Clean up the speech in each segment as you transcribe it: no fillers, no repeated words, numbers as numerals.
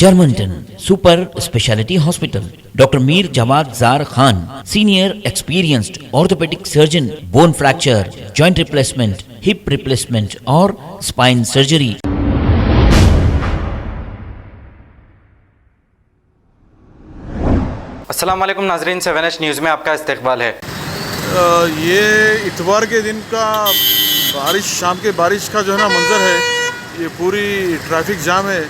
Germanton super speciality hospital, doctor Mir Jawad Zar Khan, senior experienced orthopaedic surgeon, bone fracture, joint replacement, hip replacement और spine surgery. अस्सलाम वालेकुम नाजरीन, 7H news में आपका इस्तकबाल है। ये इतवार के दिन का बारिश, शाम के बारिश का जो है ना मंज़र है, ये पूरी ट्रैफिक जाम है।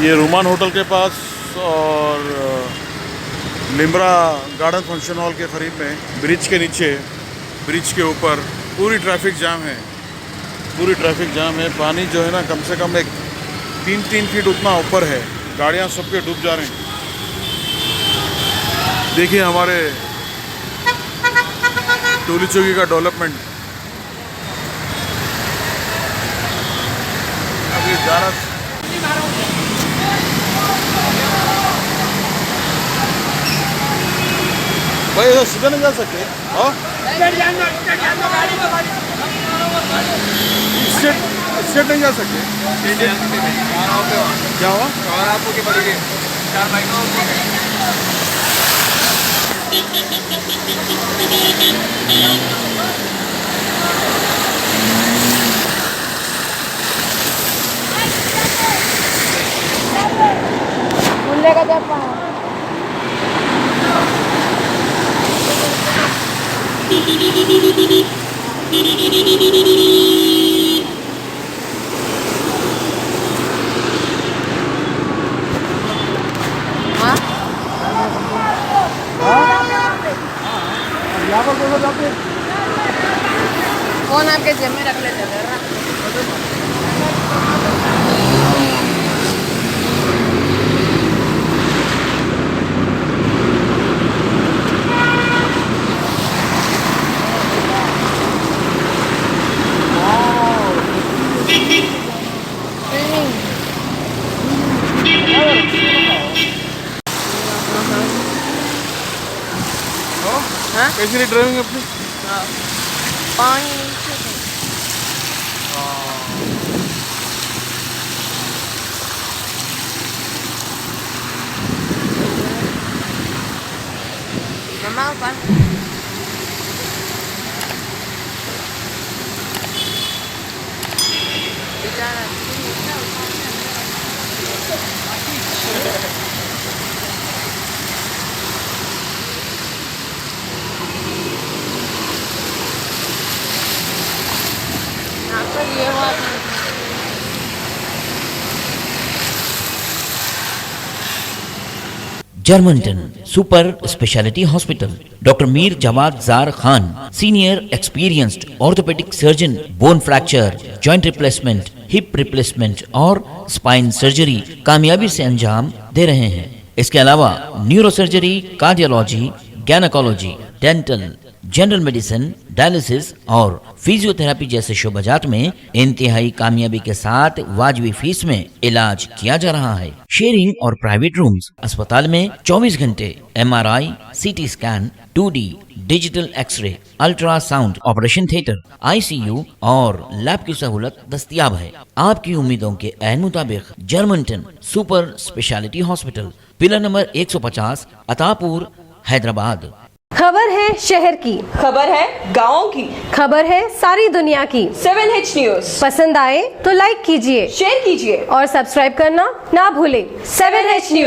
ये रोमान होटल के पास और लिम्बरा गार्डन फंक्शन हॉल के करीब में, ब्रिज के नीचे, ब्रिज के ऊपर पूरी ट्रैफिक जाम है। पूरी ट्रैफिक जाम है। पानी जो है ना कम से कम एक 3 फीट उतना ऊपर है। गाड़ियाँ सबके डूब जा रहे हैं। देखिए हमारे टोली चौकी का डेवलपमेंट। अभी ज़्यादा भाई इधर सीधा नहीं जा सकते। स्ट्रेट नहीं जा सकते। क्या हुआ? फोन आपके जेब में रख लेते थे। कैसी रही ड्राइविंग अपनी? पानी मम्मा ऊपर ये हुआ। Germanten super speciality hospital, doctor Mir Jawad Zar Khan, senior experienced orthopaedic surgeon, bone fracture, joint replacement, hip replacement और स्पाइन सर्जरी कामयाबी से अंजाम दे रहे हैं। इसके अलावा neuro surgery, cardiology, gynaecology, dental, general medicine, dialysis और फिजियोथेरेपी जैसे शोबाजात में इंतहाई कामयाबी के साथ वाजबी फीस में इलाज किया जा रहा है। शेयरिंग और प्राइवेट रूम्स। अस्पताल में 24 घंटे MRI, CT scan, 2D digital x-ray, ultrasound, operation theatre, ICU और लैब की सहूलत दस्तयाब है। आपकी उम्मीदों के ऐन मुताबिक Germanten super speciality hospital, pillar number 150, Attapur, Hyderabad. खबर है शहर की, खबर है गाँव की, खबर है सारी दुनिया की। 7H न्यूज़ पसंद आए तो लाइक कीजिए, शेयर कीजिए और सब्सक्राइब करना ना भूलें। 7H news.